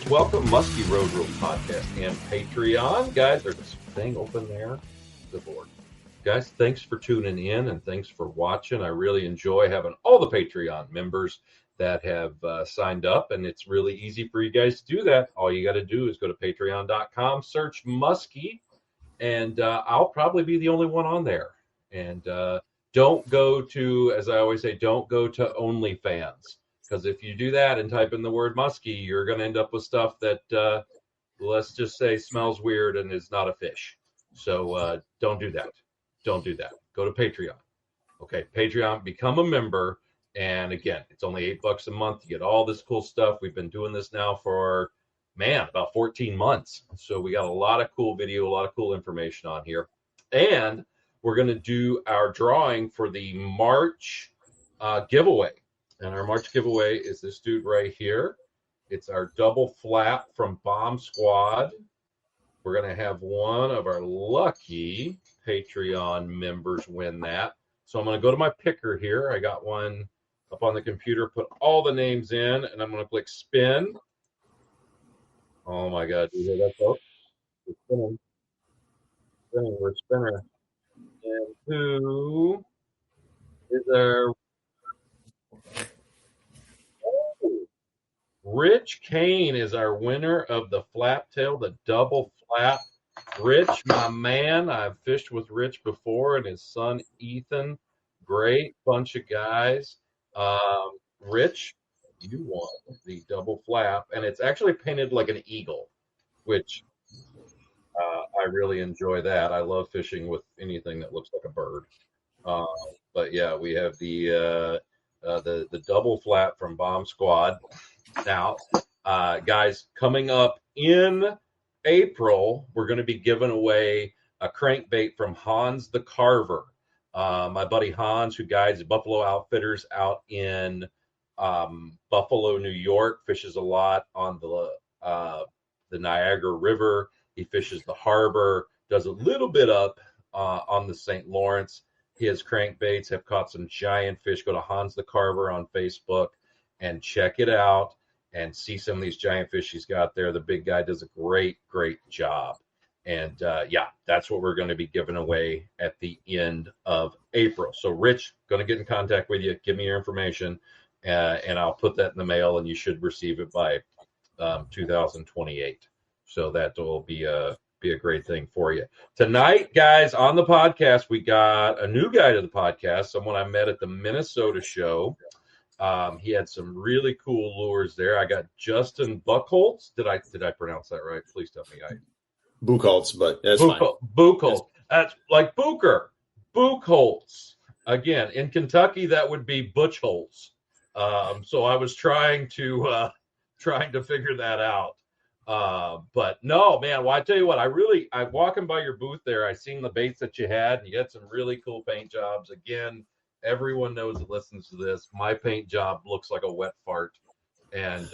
welcome Muskie Road Rules Podcast and Patreon. Guys, there's this thing open there. Good Lord. Guys, thanks for tuning in and thanks for watching. I really enjoy having all the Patreon members that have signed up, and it's really easy for you guys to do that. All you got to do is go to patreon.com, search Muskie, and I'll probably be the only one on there. And don't go to, as I always say, don't go to OnlyFans. Because if you do that and type in the word muskie, you're going to end up with stuff that, let's just say, smells weird and is not a fish. So don't do that. Don't do that. Go to Patreon. Okay, Patreon, become a member. And again, it's only $8 a month. You get all this cool stuff. We've been doing this now for, about 14 months. So we got a lot of cool video, a lot of cool information on here. And we're going to do our drawing for the March giveaway. And our March giveaway is this dude right here. It's our double flap from Bomb Squad. We're going to have one of our lucky Patreon members win that. So I'm going to go to my picker here. I got one up on the computer, put all the names in, and I'm going to click spin. Oh, my God. Do you hear that, folks? We're spinning. We're spinning. And who is our... Rich Kane is our winner of the flap tail, the double flap. Rich, my man, I've fished with Rich before and his son Ethan. Great bunch of guys. Rich, you won the double flap, and it's actually painted like an eagle, which I really enjoy that. I love fishing with anything that looks like a bird. But yeah, we have the double flap from Bomb Squad. Now, guys, coming up in April, we're going to be giving away a crankbait from Hans the Carver. My buddy Hans, who guides Buffalo Outfitters out in Buffalo, New York, fishes a lot on the Niagara River. He fishes the harbor, does a little bit up on the St. Lawrence. His crankbaits have caught some giant fish. Go to Hans the Carver on Facebook and check it out and see some of these giant fish he's got there. The big guy does a great, great job. And that's what we're going to be giving away at the end of April. So Rich, going to get in contact with you. Give me your information and I'll put that in the mail and you should receive it by 2028. So that will be a great thing for you. Tonight, guys, on the podcast, we got a new guy to the podcast, someone I met at the Minnesota show. He had some really cool lures there. I got Justin Buchholtz. Did I pronounce that right? Please tell me. Buchholtz, but that's fine. Buchholtz. That's like Booker. Buchholtz. Again, in Kentucky, that would be Buchholtz. So I was trying to figure that out. But no, man. Well, I tell you what, I walking by your booth there. I seen the baits that you had, and you had some really cool paint jobs. Again, everyone knows that listens to this. My paint job looks like a wet fart, and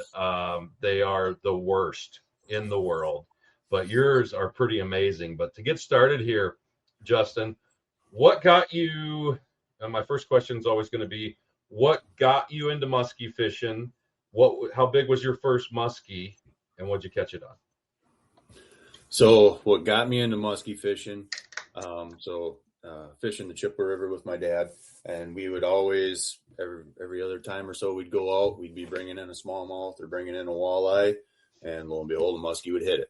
they are the worst in the world. But yours are pretty amazing. But to get started here, Justin, what got you? And my first question is always going to be, what got you into muskie fishing? How big was your first muskie, and what'd you catch it on? So what got me into muskie fishing? Fishing the Chippewa River with my dad, and we would always every other time or so we'd go out. We'd be bringing in a smallmouth or bringing in a walleye, and lo and behold, a muskie would hit it.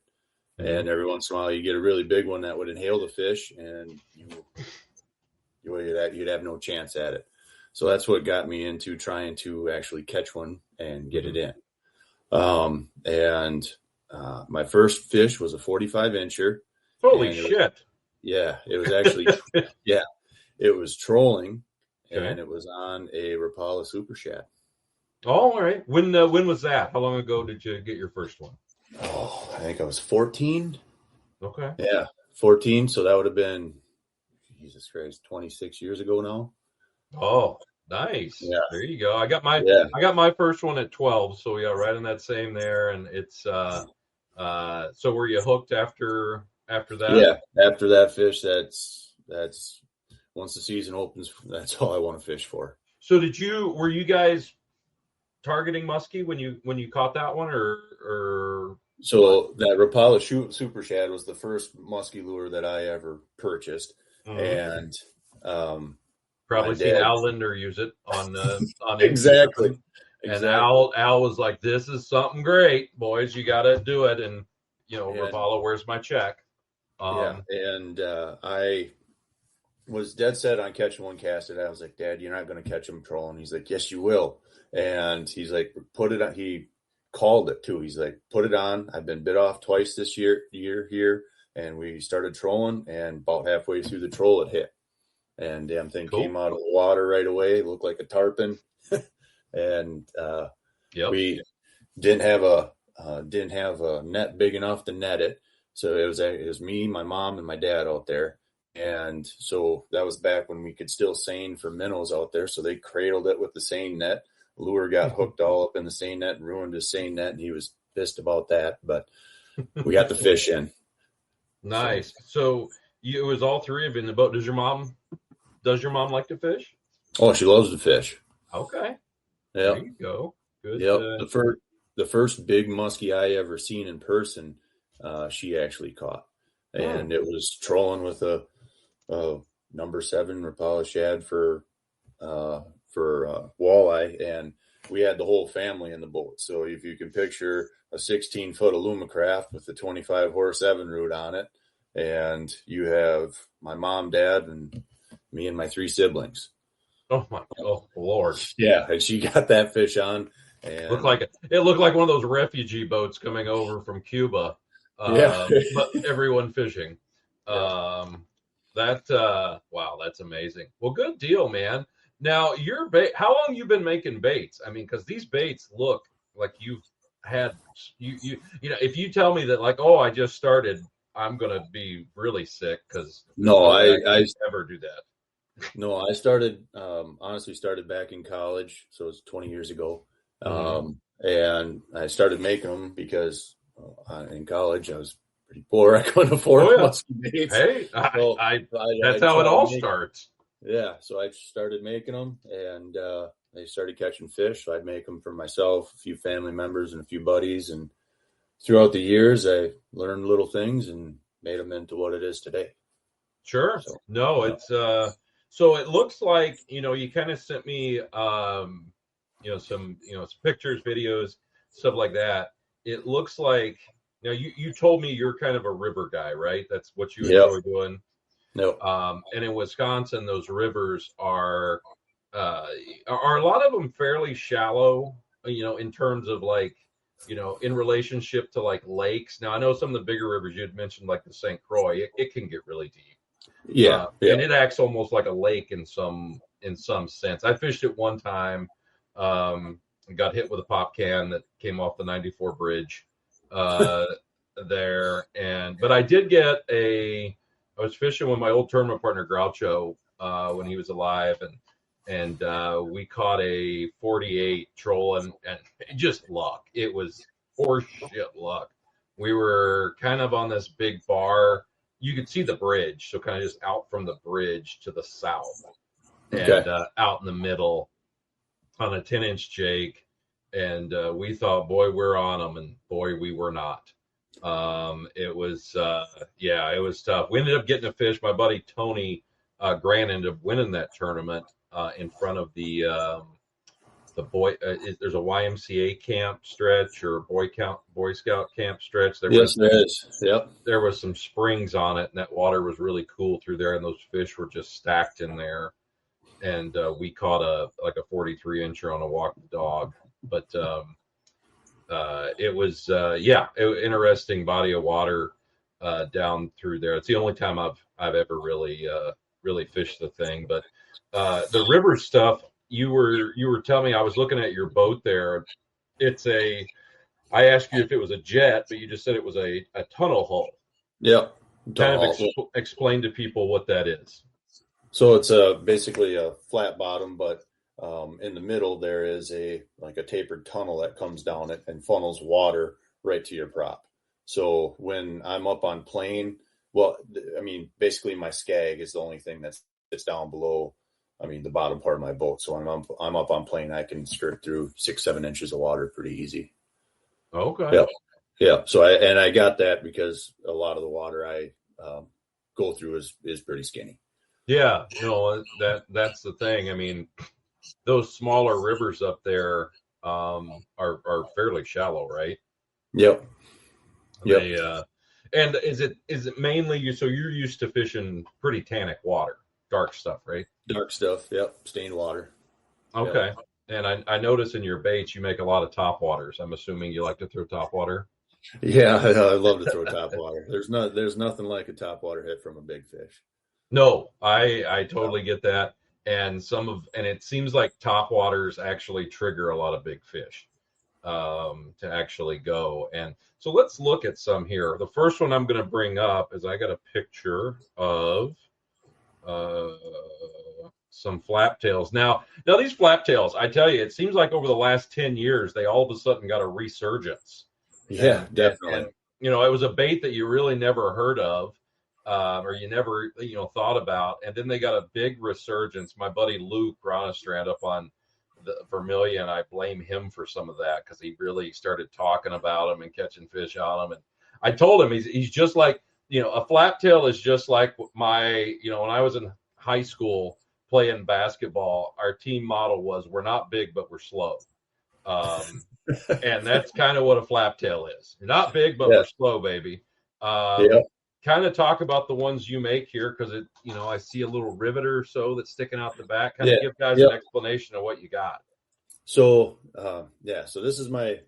And every once in a while, you get a really big one that would inhale the fish, and you'd have no chance at it. So that's what got me into trying to actually catch one and get it in. My first fish was a 45-incher. Holy shit! It was actually it was trolling, and it was on a Rapala Super Shad. Oh, all right. When was that? How long ago did you get your first one? Oh, I think I was 14. Okay. Yeah, 14. So that would have been, Jesus Christ, 26 years ago now. Oh, nice. Yeah. There you go. I got my first one at 12. So yeah, right in that same there. And it's so were you hooked after that? Yeah, after that fish, that's once the season opens, that's all I want to fish for. So were you guys targeting muskie when you caught that one, or So that Rapala Super Shad was the first musky lure that I ever purchased, and my probably seen dad Al Linder use it on exactly. Instagram. And Al was like, "This is something great, boys. You got to do it." And Rapala, where's my check? And I was dead set on catching one cast. And I was like, "Dad, you're not going to catch him trolling." He's like, "Yes, you will." And he's like, "Put it on." He called it too. He's like, "Put it on." I've been bit off twice this year here, and we started trolling. And about halfway through the troll, it hit, and damn thing came out of the water right away. It looked like a tarpon, and we didn't have a net big enough to net it. So it was me, my mom, and my dad out there. And so that was back when we could still seine for minnows out there. So they cradled it with the seine net. Lure got hooked all up in the seine net and ruined his seine net. And he was pissed about that, but we got the fish in. Nice. So it was all three of you in the boat. Does your mom like to fish? Oh, she loves to fish. Okay. Yeah. There you go. Good. Yep. The first big muskie I ever seen in person, she actually caught, and it was trolling with a number 7 Rapala shad for walleye, and we had the whole family in the boat. So if you can picture a 16-foot Alumacraft with a 25 horse Evinrude on it, and you have my mom, dad, and me and my 3 siblings. Oh Lord! Yeah, and she got that fish on. And it looked like one of those refugee boats coming over from Cuba. But everyone fishing. Yeah. Wow, that's amazing. Well, good deal, man. Now, your bait. How long you been making baits? I mean, because these baits look like you've had if you tell me that like, oh, I just started, I'm gonna be really sick because I never do that. No, I started honestly started back in college, so it was 20 years ago. And I started making them because in college I was pretty poor. I couldn't afford musky baits. Hey, so that's how it all starts. Yeah, so I started making them, and I started catching fish. So I'd make them for myself, a few family members, and a few buddies. And throughout the years, I learned little things and made them into what it is today. Sure. So, no, it's so it looks like you kind of sent me some pictures, videos, stuff like that. It looks like you told me you're kind of a river guy, right? That's what you enjoy doing. No. And in Wisconsin, those rivers are a lot of them fairly shallow, in terms of like, in relationship to like lakes. Now I know some of the bigger rivers you'd mentioned, like the St. Croix, it can get really deep. Yeah. And it acts almost like a lake in some sense. I fished it one time, got hit with a pop can that came off the 94 bridge there. But I did get I was fishing with my old tournament partner Groucho when he was alive, and we caught a 48 troll, and just luck. It was horseshit luck. We were kind of on this big bar. You could see the bridge, so kind of just out from the bridge to the south, and out in the middle on a 10-inch jake. And we thought, boy, we're on them, and boy, we were not. It was tough. We ended up getting a fish. My buddy Tony Grant ended up winning that tournament in front of the boy. There's a YMCA camp stretch or Boy Scout camp stretch. There is. Yep. There was some springs on it, and that water was really cool through there, and those fish were just stacked in there. And we caught a 43-incher on a walk the dog, but it was interesting body of water down through there. It's the only time I've ever really fished the thing. But the river stuff, you were telling me, I was looking at your boat there. I asked you if it was a jet, but you just said it was a tunnel hull. Yeah. Kind of explain to people what that is. So it's basically a flat bottom, but in the middle there is a tapered tunnel that comes down it and funnels water right to your prop. So when I'm up on plane, basically my skag is the only thing that sits down below I mean, the bottom part of my boat. So I'm up on plane. I can skirt through 6-7 inches of water pretty easy. Okay. Yeah. Yeah. So I got that because a lot of the water I go through is pretty skinny. Yeah. No, that's the thing. I mean, those smaller rivers up there are fairly shallow, right? Yep. Yep. They and is it mainly you? So you're used to fishing pretty tannic water, dark stuff, right? Dark stuff. Yep. Stained water. Okay. Yep. And I notice in your baits you make a lot of top waters. I'm assuming you like to throw top water. Yeah, I love to throw top water. There's nothing like a top water hit from a big fish. No, I totally get that. And it seems like top waters actually trigger a lot of big fish to actually go. And so let's look at some here. The first one I'm going to bring up is I got a picture of some flaptails. Now these flaptails, I tell you, it seems like over the last 10 years, they all of a sudden got a resurgence. Yeah, definitely. And it was a bait that you really never heard of, or you never, thought about. And then they got a big resurgence. My buddy Luke Ronestrand up on the Vermilion, I blame him for some of that because he really started talking about them and catching fish on them. And I told him he's just like, a flaptail is just like when I was in high school playing basketball, our team motto was, we're not big, but we're slow. And that's kind of what a flaptail is. You're not big, but we're slow, baby. Kind of talk about the ones you make here, because I see a little rivet or so that's sticking out the back. Kind of give guys an explanation of what you got. So so this is my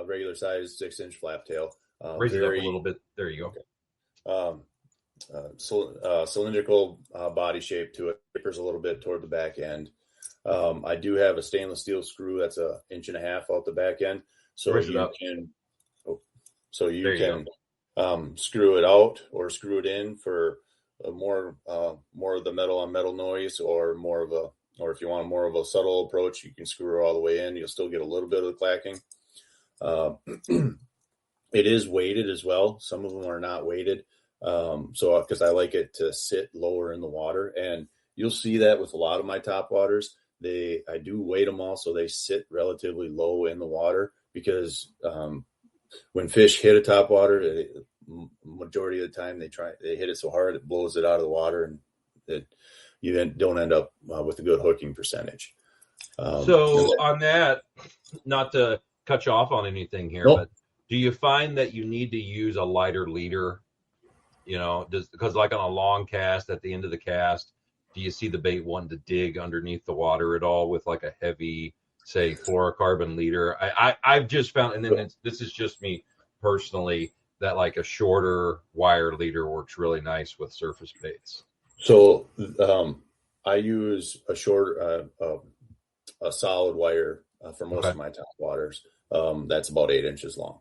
regular size 6-inch flaptail. Raise it up a little bit. There you go. Cylindrical body shape to it. Tapers a little bit toward the back end. I do have a stainless steel screw that's 1.5 inches out the back end, so you can screw it out or screw it in for more of the metal on metal noise, or if you want more of a subtle approach, you can screw it all the way in. You'll still get a little bit of the clacking. It is weighted as well. Some of them are not weighted. So because I like it to sit lower in the water, and you'll see that with a lot of my top waters. I do weight them all so they sit relatively low in the water, because when fish hit a top water, majority of the time they hit it so hard it blows it out of the water, and that you then don't end up with a good hooking percentage. So on that, not to cut you off on anything here, but do you find that you need to use a lighter leader? Because like on a long cast, at the end of the cast, do you see the bait wanting to dig underneath the water at all with like a heavy, say, fluorocarbon leader? I've just found, and then this is just me personally, that like a shorter wire leader works really nice with surface baits. So I use a short, a solid wire for most of my top waters. That's about 8 inches long.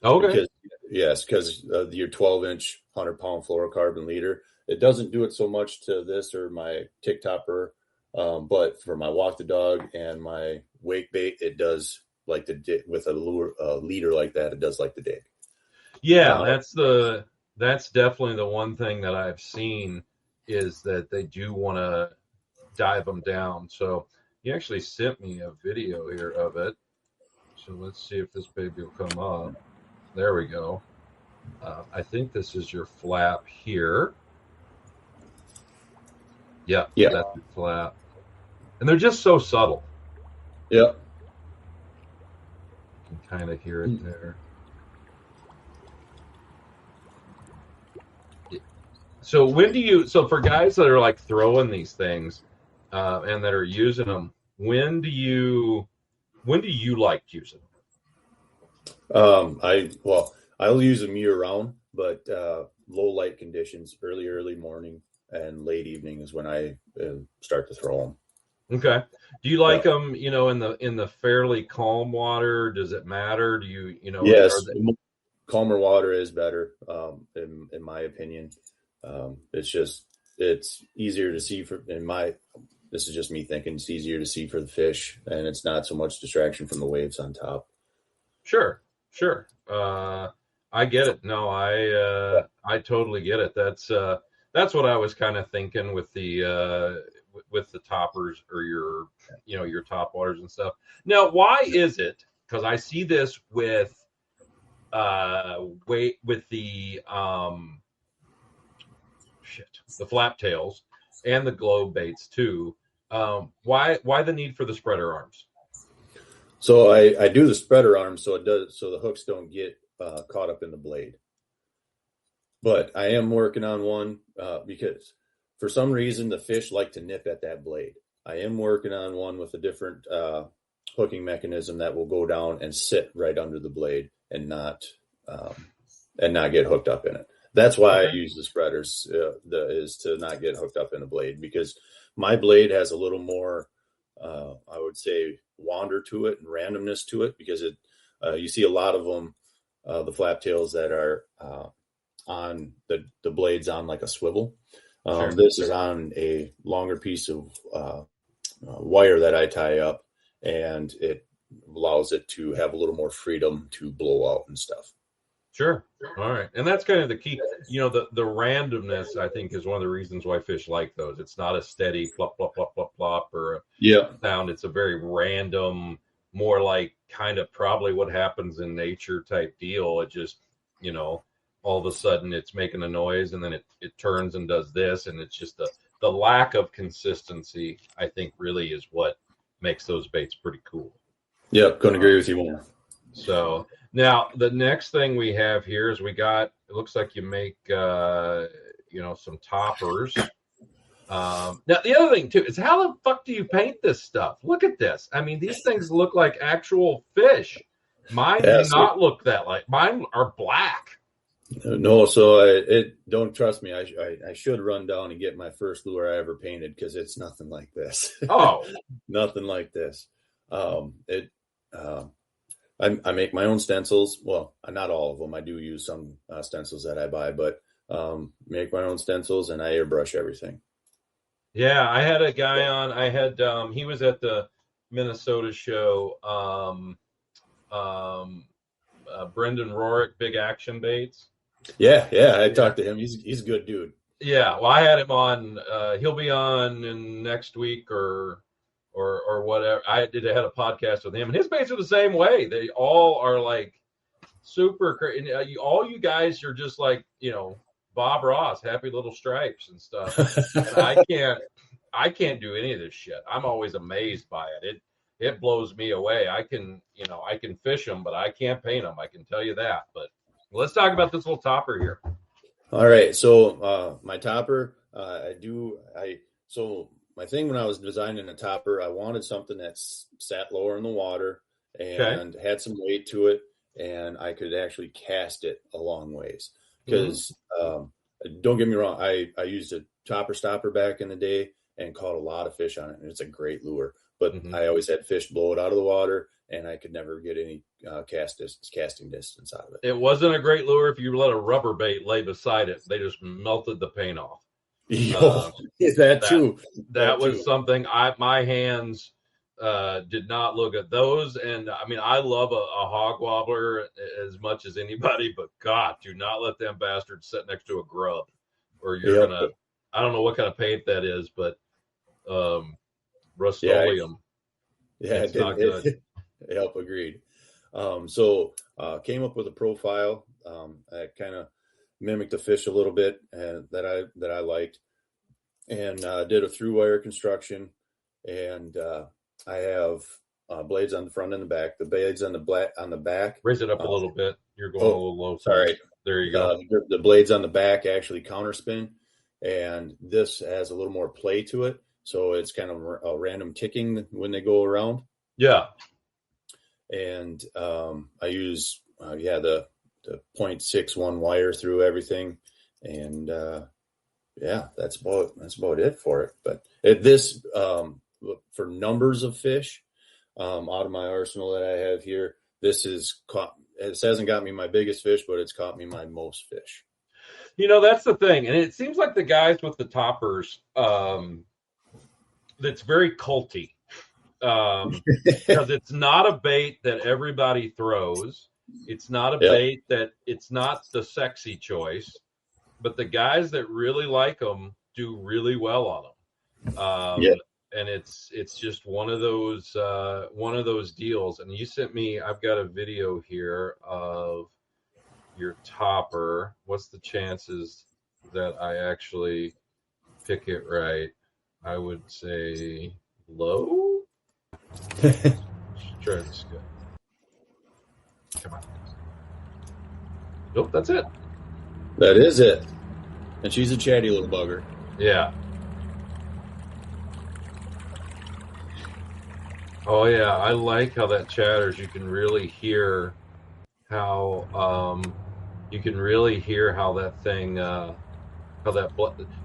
Okay. Because your 12-inch 100-pound fluorocarbon leader, it doesn't do it so much to this or my tick topper, but for my walk the dog and my wake bait, it does like the dig with a leader like that. It does like the dig. Yeah, that's definitely the one thing that I've seen, is that they do want to dive them down. So he actually sent me a video here of it. So let's see if this baby will come up. There we go. I think this is your flap here. Yeah, that's your flap. And they're just so subtle. Yep. You can kind of hear it there. So so for guys that are like throwing these things and that are using them, when do you like using them? I'll use them year round, but low light conditions, early morning and late evening is when I start to throw them. Okay. Do you like them, in the fairly calm water? Does it matter? Do you, Yes, calmer water is better, in my opinion. It's easier to see this is just me thinking, it's easier to see for the fish, and it's not so much distraction from the waves on top. Sure. I get it. No, I totally get it. That's what I was kind of thinking with the with the toppers or your top waters and stuff. Now, why is it? Because I see this with the the flap tails and the globe baits too. Why the need for the spreader arms? So I do the spreader arms so the hooks don't get caught up in the blade. But I am working on one because for some reason the fish like to nip at that blade. I am working on one with a different hooking mechanism that will go down and sit right under the blade and not get hooked up in it. That's why I use the spreaders is to not get hooked up in the blade, because my blade has a little more, I would say, wander to it and randomness to it, because you see a lot of them, the flap tails that are on the blades on like a swivel. Sure. This is on a longer piece of wire that I tie up, and it allows it to have a little more freedom to blow out and stuff. Sure. All right. And that's kind of the key. The randomness, I think, is one of the reasons why fish like those. It's not a steady plop, plop, plop, plop, plop, or a sound. It's a very random, more like kind of probably what happens in nature type deal. It just, all of a sudden it's making a noise, and then it turns and does this. And it's just the lack of consistency, I think, really is what makes those baits pretty cool. Yeah, couldn't agree with you more. So now the next thing we have here is it looks like you make, some toppers. Now the other thing too is, how the fuck do you paint this stuff? Look at this. I mean, these things look like actual fish. Mine do not look that like. Mine are black. No, so don't trust me. I should run down and get my first lure I ever painted, because it's nothing like this. Oh, nothing like this. I make my own stencils. Well, not all of them. I do use some stencils that I buy, but make my own stencils, and I airbrush everything. Yeah, I had a guy on. I had he was at the Minnesota show. Brendan Rorick, Big Action Baits. Yeah, I talked to him. He's a good dude. Yeah, well, I had him on. He'll be on in next week or whatever. I had a podcast with him, and his baits are the same way. They all are like super crazy. All you guys are just like, Bob Ross, happy little stripes and stuff. And I can't do any of this shit. I'm always amazed by it. It blows me away. I can fish them, but I can't paint them. I can tell you that. But let's talk about this little topper here. All right. So my topper, my thing when I was designing a topper, I wanted something that sat lower in the water and had some weight to it, and I could actually cast it a long ways. Because don't get me wrong, I used a topper stopper back in the day and caught a lot of fish on it, and it's a great lure. But I always had fish blow it out of the water, and I could never get any casting distance out of it. It wasn't a great lure if you let a rubber bait lay beside it. They just melted the paint off. Is that true? That was something my hands did not look at those. And I mean, I love a hog wobbler as much as anybody, but God, do not let them bastards sit next to a grub, or you're gonna. I don't know what kind of paint that is, but Rust-Oleum. It's not good. Yep, agreed. So came up with a profile that kind of mimicked the fish a little bit, and that I liked, and did a through wire construction, and I have blades on the front and the back. The blades on the back. Raise it up a little bit. You're going a little low. Sorry. There you go. The blades on the back actually counterspin, and this has a little more play to it, so it's kind of a random ticking when they go around. Yeah. And I use the 0.61 wire through everything, and that's about it for it. But this for numbers of fish out of my arsenal that I have here, this hasn't got me my biggest fish, but it's caught me my most fish. That's the thing, and it seems like the guys with the toppers, that's very culty. Because it's not a bait that everybody throws. It's not a bait it's not the sexy choice, but the guys that really like them do really well on them. Yeah. And it's just one of those deals. And you sent me, I've got a video here of your topper. What's the chances that I actually pick it right? I would say low. Let's try this guy. Come on. Nope, that's it. That is it. And she's a chatty little bugger. Yeah. Oh yeah, I like how that chatters. You can really hear how that thing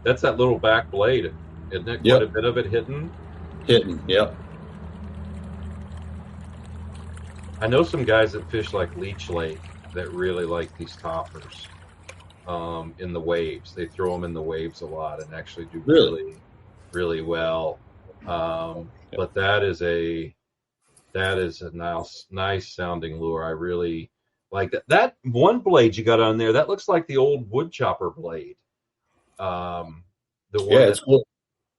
that's that little back blade, isn't it? Yep. Quite a bit of it hidden. Yep. I know some guys that fish like Leech Lake that really like these toppers in the waves. They throw them in the waves a lot and actually do really, really well. But that is a nice sounding lure. I really like that. That one blade you got on there, that looks like the old wood chopper blade. The one it's close.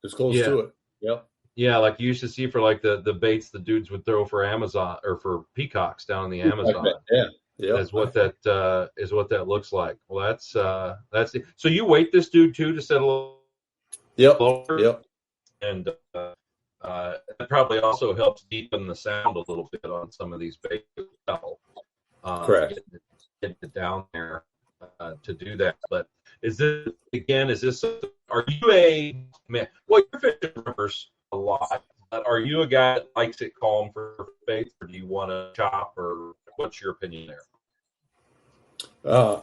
It's close to it. Yep. Yeah, like you used to see for like the baits the dudes would throw for Amazon or for peacocks down in the Amazon. Yeah. Is what that looks like. Well, that's it. So you weight this dude too to settle. Yep. And it probably also helps deepen the sound a little bit on some of these baits as well. Correct. Get it down there to do that. But are you a man? Well, you're fishing rivers a lot. But are you a guy that likes it calm for baits, or do you want to chop, or what's your opinion there?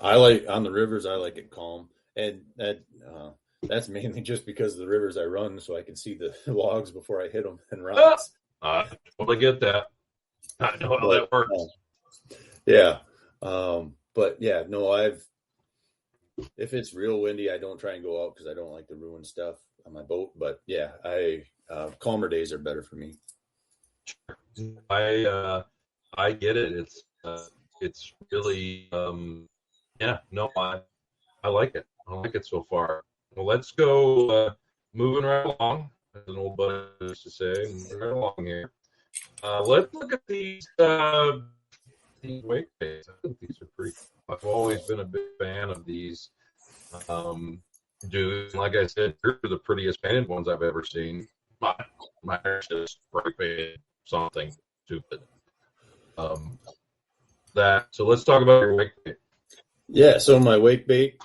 I like on the rivers. I like it calm, and that's mainly just because of the rivers I run, so I can see the logs before I hit them and rocks. I totally get that. I know how that works. But yeah, no, if it's real windy, I don't try and go out because I don't like to ruin stuff on my boat. But yeah, calmer days are better for me. I get it. It's really I like it. I like it so far. Well, let's go moving right along, as an old buddy used to say, moving right along here. Let's look at these wake baits. I think these are pretty. I've always been a big fan of these dudes. Like I said, they're the prettiest painted ones I've ever seen. My hair's just spray painted something stupid. So let's talk about your wake bait. Yeah, so my wake bait,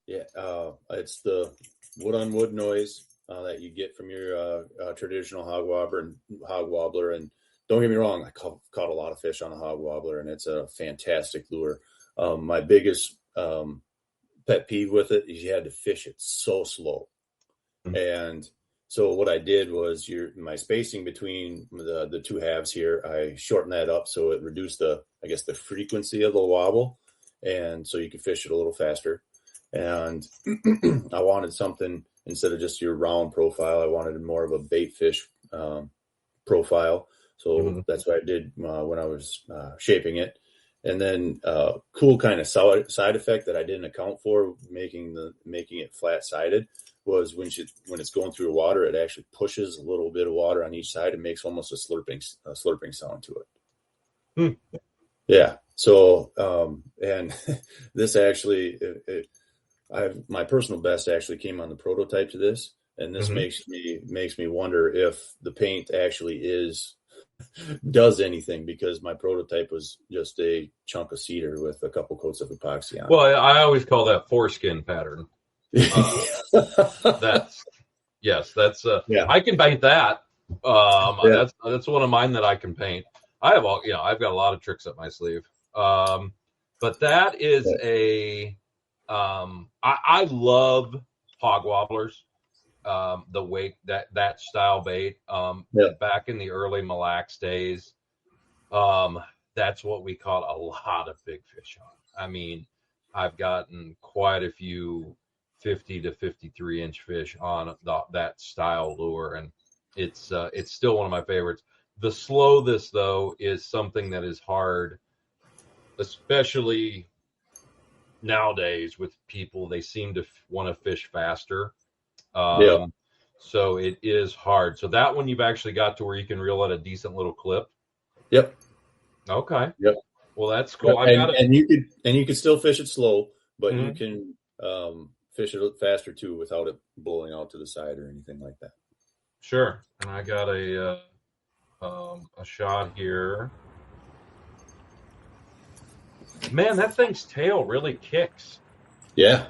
it's the wood on wood noise that you get from your traditional hog wobbler. And don't get me wrong, I caught a lot of fish on a hog wobbler, and it's a fantastic lure. My biggest pet peeve with it is you had to fish it so slow. Mm-hmm. And so what I did was my spacing between the two halves here, I shortened that up so it reduced the frequency of the wobble, and so you could fish it a little faster. And I wanted something instead of just your round profile. I wanted more of a bait fish profile. So that's what I did when I was shaping it. And then cool kind of side effect that I didn't account for making it flat sided was when it's going through the water, it actually pushes a little bit of water on each side and makes almost a slurping sound to it. Yeah. So and this actually, my personal best actually came on the prototype to this, and this makes me wonder if the paint actually does anything, because my prototype was just a chunk of cedar with a couple coats of epoxy on it. Well, I always call that foreskin pattern. I can paint that. That's one of mine that I can paint. I've got a lot of tricks up my sleeve. But that is I love hog wobblers. The wake that style bait. Back in the early Mille Lacs days, that's what we caught a lot of big fish on. I mean, I've gotten quite a few 50 to 53 inch fish on that style lure, and it's still one of my favorites. The slowness, though, is something that is hard, especially nowadays with people. They seem to want to fish faster. So it is hard. So that one you've actually got to where you can reel at a decent little clip. Yep. Okay. Yep. Well, that's Yep. cool. I got it. And you could still fish it slow, but you Mhm. can fish it faster too without it blowing out to the side or anything like that. Sure. And I got a shot here. Man, that thing's tail really kicks. Yeah.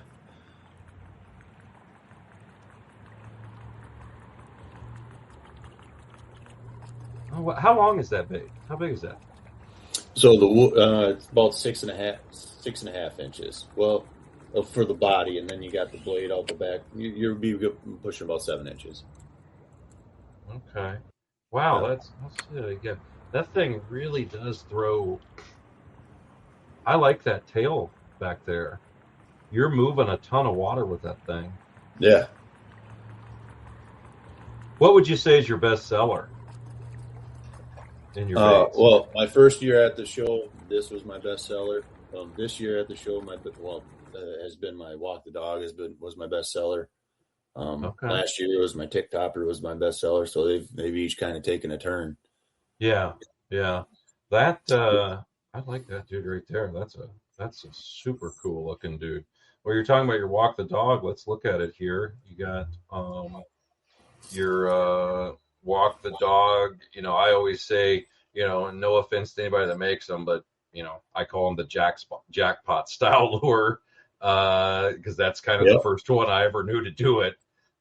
Oh, how long is that bait? How big is that? So it's about 6.5 inches. Well, for the body, and then you got the blade out the back. You'll be pushing about 7 inches. Okay. Wow, Yeah. let's see it again. That thing really does throw. I like that tail back there. You're moving a ton of water with that thing. Yeah. What would you say is your best seller in your baits? Well, my first year at the show, this was my best seller. This year at the show, has been my Walk the Dog was my best seller. Okay. Last year it was my Tick Topper was my best seller, so they've each kind of taken a turn. Yeah, yeah. That I like that dude right there. That's a super cool looking dude. Well, you're talking about your Walk the Dog. Let's look at it here. You got your Walk the Dog. You know, I always say, you know, no offense to anybody that makes them, but you know, I call them the jackpot style lure because that's kind of the first one I ever knew to do it.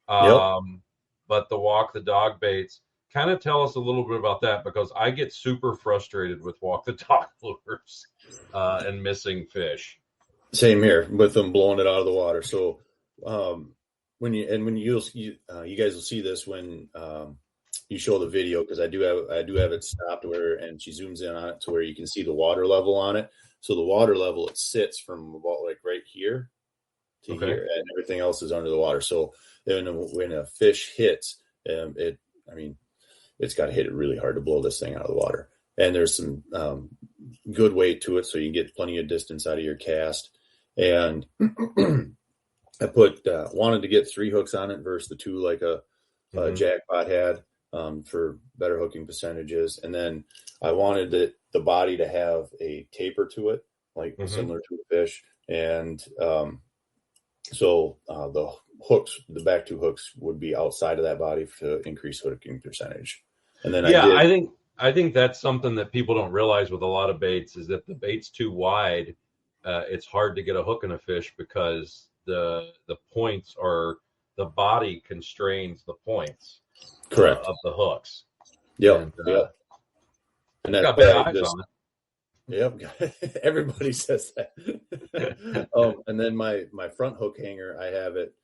But the Walk the Dog baits, kind of tell us a little bit about that, because I get super frustrated with Walk the Dog lures and missing fish. Same here with them blowing it out of the water. So when you guys will see this when you show the video, because I do have it stopped and she zooms in on it to where you can see the water level on it. So the water level, it sits from about like right here to here, and everything else is under the water. So when a fish hits, it's got to hit it really hard to blow this thing out of the water. And there's some good weight to it, so you can get plenty of distance out of your cast. And I wanted to get 3 hooks on it versus the 2 like a jackpot had for better hooking percentages. And then I wanted the body to have a taper to it, like similar to a fish. And so the back 2 hooks would be outside of that body to increase hooking percentage. And then I think that's something that people don't realize with a lot of baits, is that the bait's too wide. It's hard to get a hook in a fish because the points are, the body constrains the points of the hooks. Yep. And that's got big eyes on it. Yep. Everybody says that. And then my front hook hanger, I have it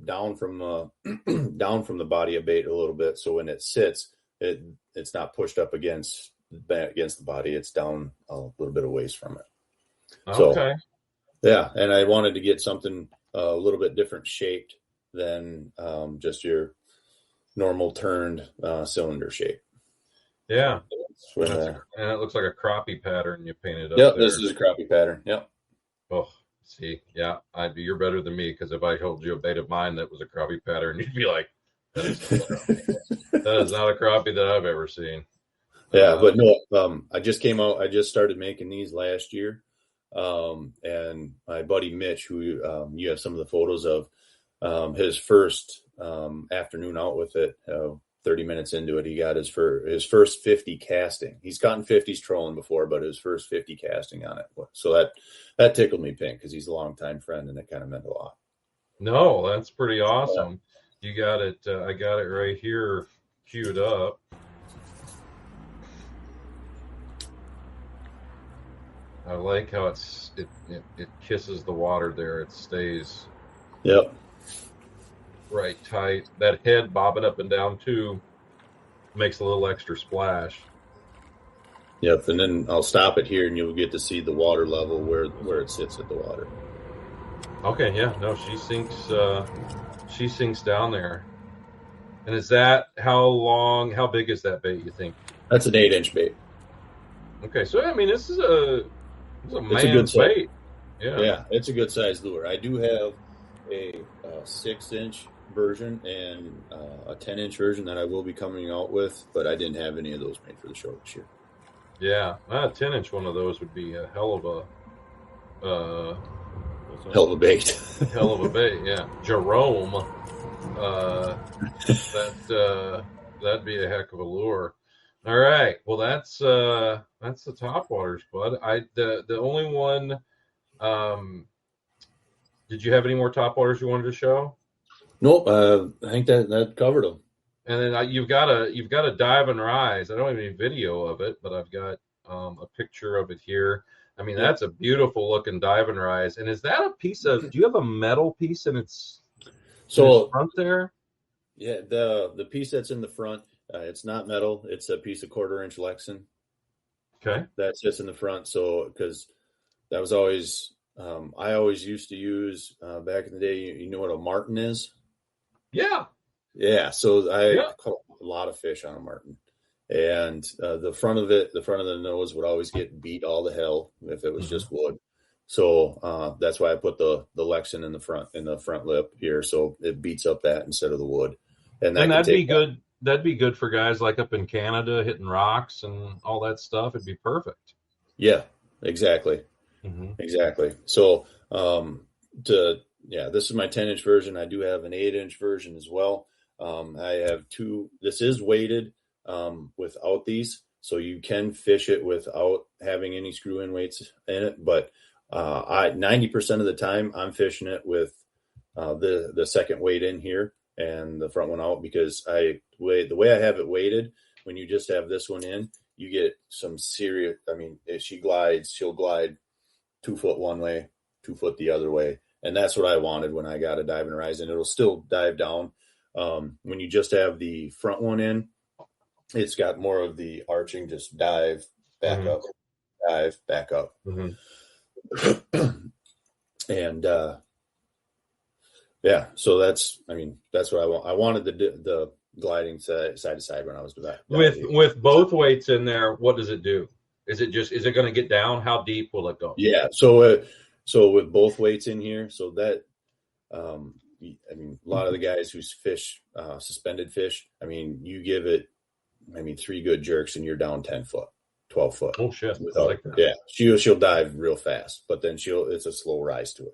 down from the body of bait a little bit. So when it sits, it's not pushed up against the body. It's down a little bit of ways from it. Okay. So, yeah. And I wanted to get something a little bit different shaped than just your normal turned cylinder shape. Yeah. And it looks like a crappie pattern you painted up. Yep, this is a crappie pattern. Yep. Oh, see, yeah, you're better than me, because if I told you a bait of mine that was a crappie pattern, you'd be like, that is not a crappie that I've ever seen. Yeah, but no, I just started making these last year. And my buddy Mitch, who you have some of the photos of, his first afternoon out with it, 30 minutes into it, he got his first 50 casting. He's gotten 50s trolling before, but his first 50 casting on it. So that tickled me pink, because he's a longtime friend, and it kind of meant a lot. No, that's pretty awesome. You got it. I got it right here queued up. I like how it kisses the water there. It stays. Yep. Right tight. That head bobbing up and down too makes a little extra splash. Yep. And then I'll stop it here, and you'll get to see the water level where it sits at the water. Okay. Yeah. No, she sinks down there. And is that how big is that bait, you think? That's an 8-inch bait. Okay. So, I mean, it's a man's bait. Yeah. It's a good size lure. I do have a 6-inch version and a 10-inch version that I will be coming out with, but I didn't have any of those made for the show this year. Yeah, a 10-inch one of those would be a hell of a hell of a bait. Hell of a bait, yeah. Jerome, that'd be a heck of a lure. All right, well that's the topwaters, bud. The only one. Did you have any more topwaters you wanted to show? Nope, I think that covered them. And then you've got a dive and rise. I don't have any video of it, but I've got a picture of it here. I mean, that's a beautiful looking dive and rise. And is that a piece of? Do you have a metal piece in its front there? Yeah, the piece that's in the front, it's not metal. It's a piece of 1/4-inch Lexan. Okay, that sits in the front. So because that was always I always used to use back in the day. You know what a martin is? Yeah. Yeah. So I caught a lot of fish on a martin. And the front of the nose would always get beat all to hell if it was just wood. So that's why I put the Lexan in the front lip here, so it beats up that instead of the wood. And that'd be good. That'd be good for guys like up in Canada hitting rocks and all that stuff. It'd be perfect. Yeah, exactly, exactly. So this is my 10-inch version. I do have an 8-inch version as well. I have two. This is weighted. Without these, so you can fish it without having any screw-in weights in it. But 90% of the time I'm fishing it with the second weight in here and the front one out, because the way I have it weighted, when you just have this one in, you get some serious. I mean, if she'll glide 2 foot one way, 2 foot the other way, and that's what I wanted when I got a dive and rise, and it'll still dive down. When you just have the front one in, it's got more of the arching, just dive, back up, dive, back up. And so that's what I want. I wanted the gliding side to side when I was diving. With both weights in there, what does it do? Is it going to get down? How deep will it go? Yeah. So with both weights in here, so that, a lot of the guys who fish suspended fish, you give it, 3 good jerks and you're down 10 foot, 12 foot. Oh shit. I like that. Yeah. She'll dive real fast, but then it's a slow rise to it.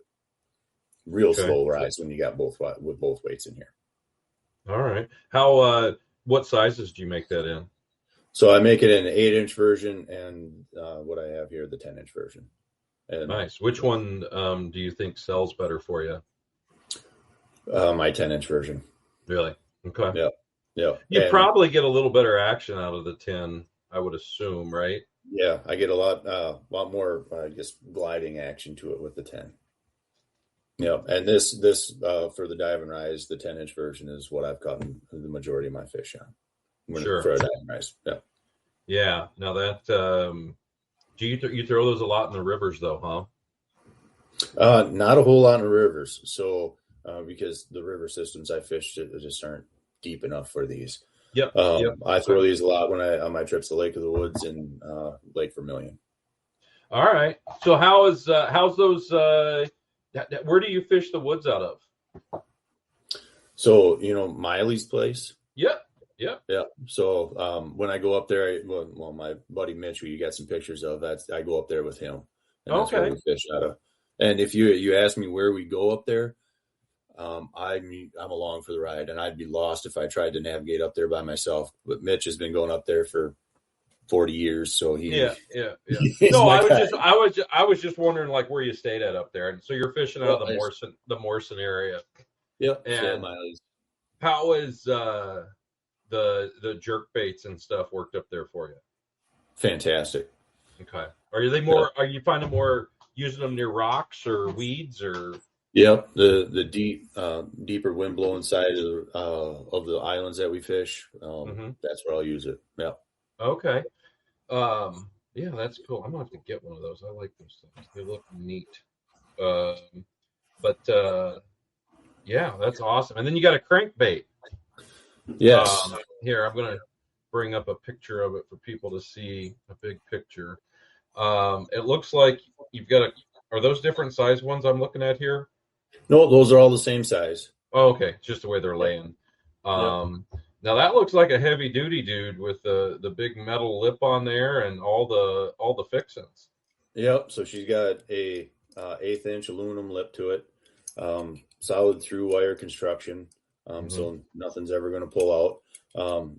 Slow rise when you got both weights in here. All right. How, what sizes do you make that in? So I make it in an 8-inch version and what I have here, the 10-inch version. And, nice. Which one do you think sells better for you? My 10-inch version. Really? Okay. Yeah. Yeah. You probably get a little better action out of the 10, I would assume, right? Yeah, I get a lot more, gliding action to it with the 10. Yeah, and this for the dive and rise, the 10-inch version is what I've caught the majority of my fish on. Sure. For a dive and rise. Yeah. Yeah. Now that do you throw those a lot in the rivers though, huh? Not a whole lot in the rivers. So because the river systems I fish just aren't deep enough for these. Yep. I throw these a lot on my trips to Lake of the Woods and Lake Vermilion. All right. So how's those? Where do you fish the woods out of? So Miley's place. Yep. So when I go up there, my buddy Mitch, who you got some pictures of, I go up there with him. And that's where we fish out of. And if you ask me where we go up there, I'm along for the ride, and I'd be lost if I tried to navigate up there by myself. But Mitch has been going up there for 40 years, so he. Yeah. No, I was just wondering like where you stayed at up there, and so you're fishing out of the Morrison area. Yep. And how is the jerk baits and stuff worked up there for you? Fantastic. Okay. Are you finding more using them near rocks or weeds or? Yep, the deeper wind blowing side of the islands that we fish, that's where I'll use it. Yeah. Okay. Yeah, that's cool. I'm gonna have to get one of those. I like those things. They look neat. Yeah, that's awesome. And then you got a crankbait. Yes. Here, I'm gonna bring up a picture of it for people to see, a big picture. It looks like you've got are those different size ones I'm looking at here? No, those are all the same size. Oh, okay, just the way they're Yep. laying. Yep. Now that looks like a heavy duty dude with the big metal lip on there and all the fixings. Yep. So she's got a 1/8 inch aluminum lip to it, solid through wire construction. So nothing's ever going to pull out.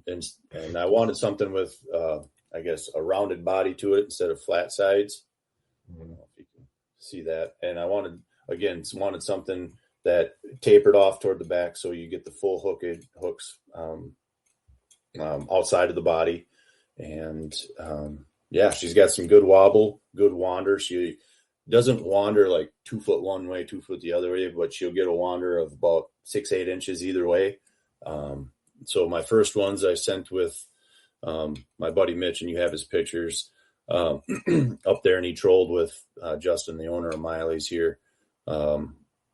And I wanted something with, I guess, a rounded body to it instead of flat sides. I don't know if you can see that. And I wanted something that tapered off toward the back, so you get the full hooks outside of the body. And yeah, she's got some good wobble, good wander. She doesn't wander like 2 foot one way, 2 foot the other way, but she'll get a wander of about 6-8 inches either way. So my first ones I sent with my buddy Mitch, and you have his pictures up there, and he trolled with Justin, the owner of Miley's here,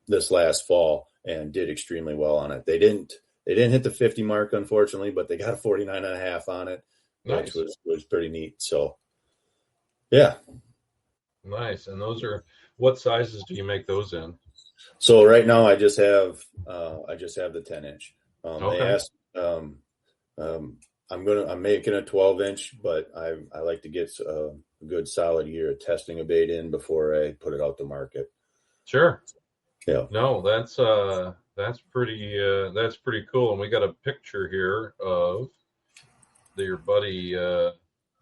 this last fall, and did extremely well on it. They didn't hit the 50 mark, unfortunately, but they got a 49.5 on it, Nice. which was pretty neat. So yeah. Nice. And those are, what sizes do you make those in? So right now I just have the 10-inch. Okay. They asked, I'm making a 12-inch, but I like to get a good solid year of testing a bait in before I put it out to market. Sure. Yeah. No, that's pretty cool. And we got a picture here of your buddy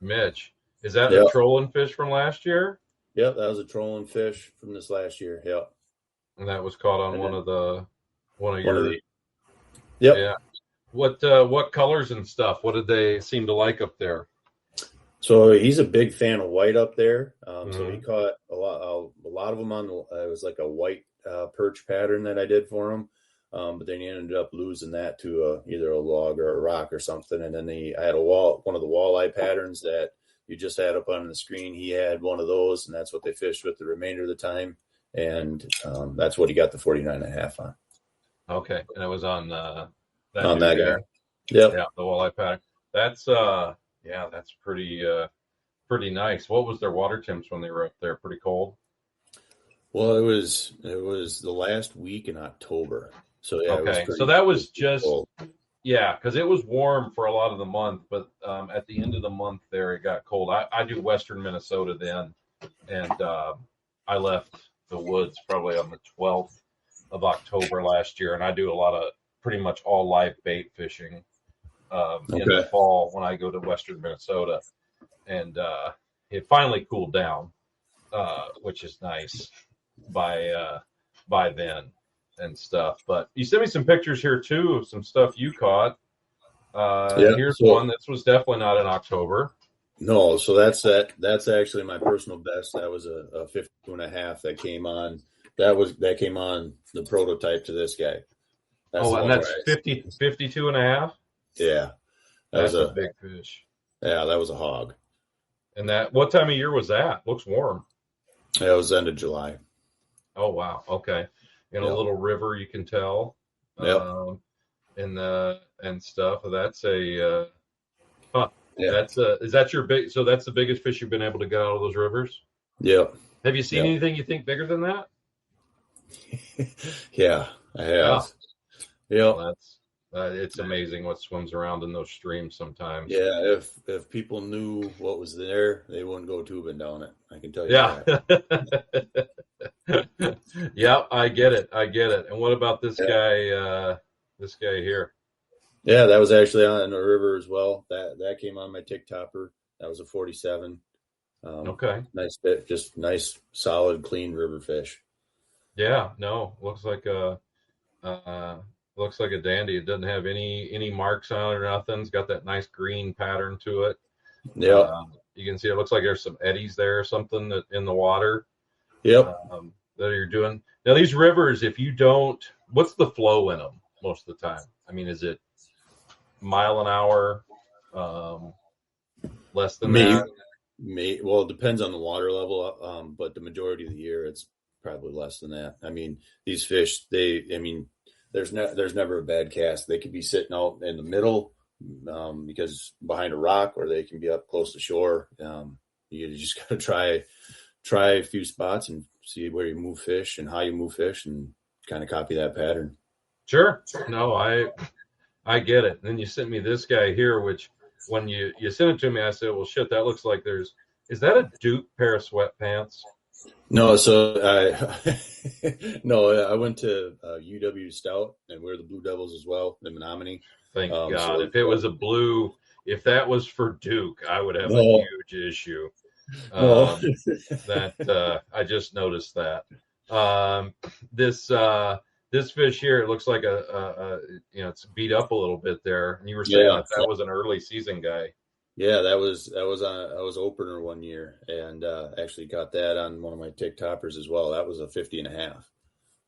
Mitch. Is that a trolling fish from last year? Yep, that was a trolling fish from this last year. Yep. And that was caught on one of your. Yep. Yeah. What colors and stuff? What did they seem to like up there? So he's a big fan of white up there. So he caught a lot of them on it was like a white perch pattern that I did for him. But then he ended up losing that to either a log or a rock or something. And then I had one of the walleye patterns that you just had up on the screen. He had one of those, and that's what they fished with the remainder of the time. And that's what he got the 49.5 on. Okay. And it was on that guy. Yep. Yeah, the walleye pattern. That's that's pretty nice. What was their water temps when they were up there? Pretty cold? Well, it was the last week in October. So yeah. Okay. So that was just cold. Yeah, because it was warm for a lot of the month, but at the end of the month there it got cold. I do western Minnesota then, and I left the woods probably on the 12th of October last year, and I do a lot of pretty much all live bait fishing in the fall when I go to western Minnesota, and it finally cooled down, which is nice by then and stuff. But you sent me some pictures here too of some stuff you caught. Here's one. This was definitely not in October. No, so that's actually my personal best. That was a 52.5 that came on. That came on the prototype to this guy. And that's 52.5? Yeah. That's a big fish. Yeah, that was a hog. And what time of year was that? Looks warm. Yeah, it was end of July. Oh, wow. Okay. In a little river, you can tell. Yep. And stuff. That's a Yeah. Is that your big? So that's the biggest fish you've been able to get out of those rivers? Yep. Have you seen anything you think bigger than that? Yeah, I have. Yeah. Well, it's amazing what swims around in those streams sometimes. Yeah, if people knew what was there, they wouldn't go tubing down it. I can tell you that. Yeah, I get it. And what about this guy? This guy here. Yeah, that was actually on the river as well. That came on my tick topper. That was a 47. Okay. Nice bit, just nice, solid, clean river fish. Yeah, no, looks like a dandy. It doesn't have any marks on it or nothing. It's got that nice green pattern to it. Yeah. You can see it looks like there's some eddies there or something in the water. Yep. That you're doing. Now these rivers, what's the flow in them most of the time? I mean, is it mile an hour? Less than that? Well, it depends on the water level, but the majority of the year it's probably less than that. I mean, these fish, there's never a bad cast. They could be sitting out in the middle because behind a rock, or they can be up close to shore. You just got to try a few spots and see where you move fish and how you move fish, and kind of copy that pattern. Sure. No, I get it. And then you sent me this guy here, which when you sent it to me, I said, well, shit, that looks like is that a Duke pair of sweatpants? No, so no, I went to UW Stout, and we're the Blue Devils as well, the Menominee. Thank God. So If it was a blue, if that was for Duke, I would have a no, huge issue. no, I just noticed that. Um, this this fish here, it looks like it's beat up a little bit there. And you were saying yeah, that was an early season guy. yeah, that was I was opener one year, and actually got that on one of my tick toppers as well. That was a 50.5.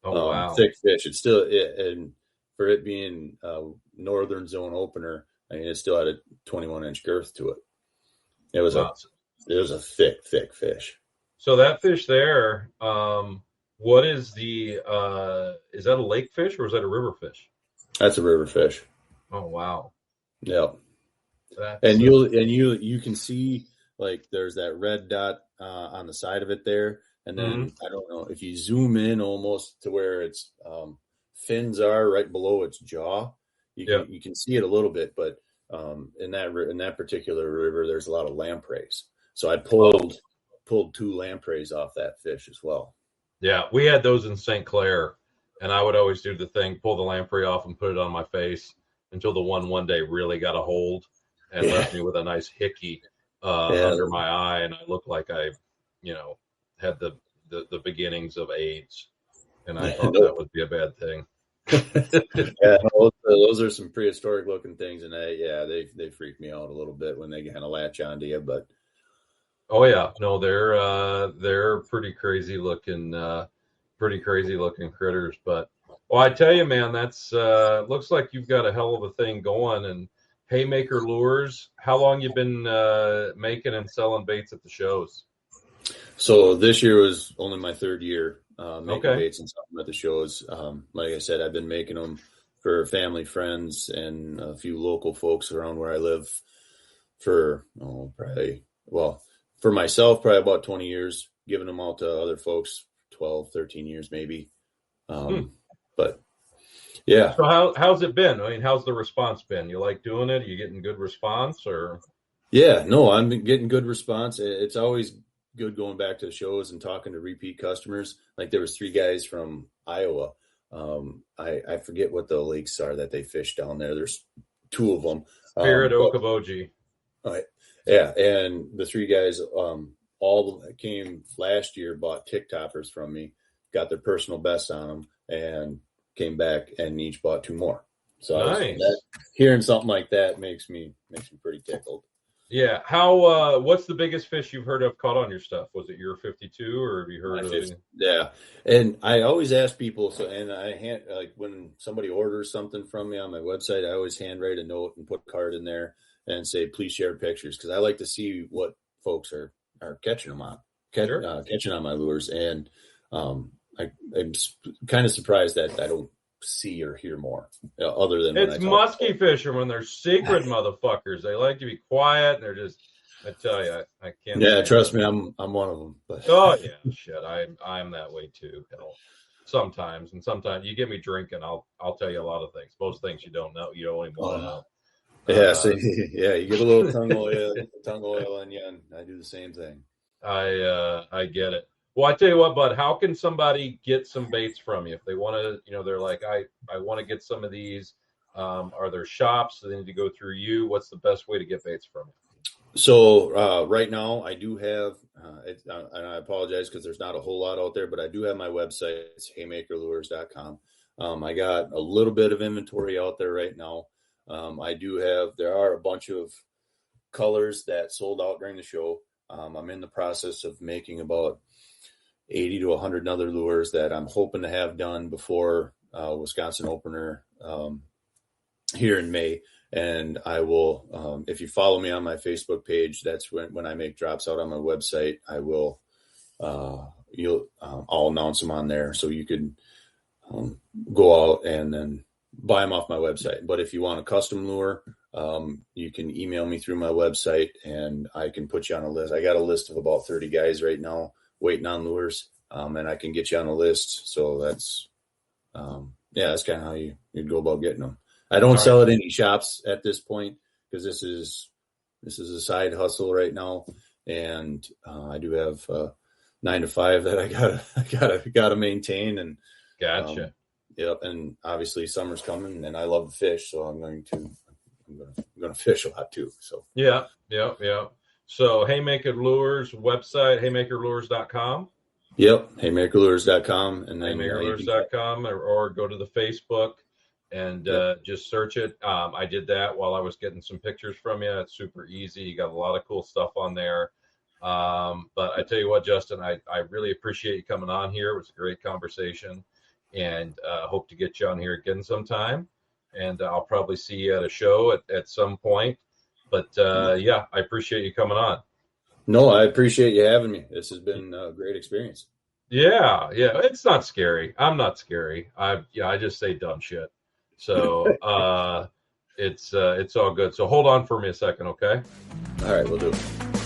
Oh wow. Thick fish. It's still and for it being northern zone opener, I mean, it still had a 21-inch girth to it. It was Wow. it was a thick fish. So that fish there, what is is that a lake fish or is that a river fish? That's a river fish. Oh wow. Yeah. That's And you can see, like, there's that red dot on the side of it there, and then I don't know if you zoom in almost to where its fins are right below its jaw, you can see it a little bit, but in that particular river, there's a lot of lampreys. So I pulled 2 lampreys off that fish as well. Yeah, we had those in St. Clair, and I would always do the thing, pull the lamprey off and put it on my face until the one day really got a hold and left me with a nice hickey under my eye, and I looked like I, had the beginnings of AIDS, and I thought that would be a bad thing. Yeah, those are some prehistoric looking things, and they freak me out a little bit when they kind of latch onto you, but. Oh yeah, no, they're pretty crazy looking critters. But I tell you, man, that's looks like you've got a hell of a thing going. And Haymaker Lures, how long you been making and selling baits at the shows? So this year was only my 3rd year making baits and selling at the shows. Like I said, I've been making them for family, friends, and a few local folks around where I live for for myself, probably about 20 years, giving them out to other folks, 12, 13 years maybe. But yeah. So how's it been? I mean, how's the response been? You like doing it? Are you getting good response or? Yeah, no, I'm getting good response. It's always good going back to shows and talking to repeat customers. Like there was 3 guys from Iowa. I forget what the lakes are that they fish down there. There's 2 of them. Spirit, Okoboji. Yeah, and the 3 guys all came last year, bought tick toppers from me, got their personal best on them, and came back and each bought 2 more. So nice. Hearing something like that makes me pretty tickled. Yeah. How? What's the biggest fish you've heard of caught on your stuff? Was it your 52, or have you heard of it? Yeah, and I always ask people. So, and like when somebody orders something from me on my website, I always handwrite a note and put a card in there and say, please share pictures, because I like to see what folks are catching them on, catching on my lures. And I'm kind of surprised that I don't see or hear more other than it's musky fishermen. They're secret motherfuckers. They like to be quiet, and they're just. I tell you, I can't. Yeah, trust me, I'm one of them. But. Oh yeah, shit, I'm that way too. Hell, sometimes you get me drinking, I'll tell you a lot of things. Most things you don't know, you don't even want to know. Yeah, you get a little tongue oil on you, and I do the same thing. I get it. Well, I tell you what, bud, how can somebody get some baits from you if they want to? They're like, I want to get some of these. Are there shops? Do they need to go through you? What's the best way to get baits from you? So right now, I do have, and I apologize because there's not a whole lot out there, but I do have my website. It's haymakerlures.com. I got a little bit of inventory out there right now. There are a bunch of colors that sold out during the show. I'm in the process of making about 80 to 100 other lures that I'm hoping to have done before Wisconsin opener here in May. And I will, if you follow me on my Facebook page, that's when I make drops out on my website, I will, I'll announce them on there so you can go out and then buy them off my website. But if you want a custom lure, you can email me through my website and I can put you on a list. I got a list of about 30 guys right now waiting on lures, and I can get you on a list. So that's, yeah, that's kind of how you'd go about getting them. I don't sell at any shops at this point because this is a side hustle right now, and I do have 9 to 5 that I gotta maintain. And gotcha. Yep, and obviously summer's coming, and I love to fish, so I'm going to fish a lot too. So yeah. So Haymaker Lures website, haymakerlures.com. Yep, haymakerlures.com, and then haymakerlures.com, or go to the Facebook and just search it. I did that while I was getting some pictures from you. It's super easy. You got a lot of cool stuff on there. But I tell you what, Justin, I really appreciate you coming on here. It was a great conversation, and hope to get you on here again sometime. And I'll probably see you at a show at some point. But yeah, I appreciate you coming on. No, I appreciate you having me. This has been a great experience. Yeah. It's not scary. I'm not scary. I just say dumb shit. So it's all good. So hold on for me a second, okay? All right, we'll do it.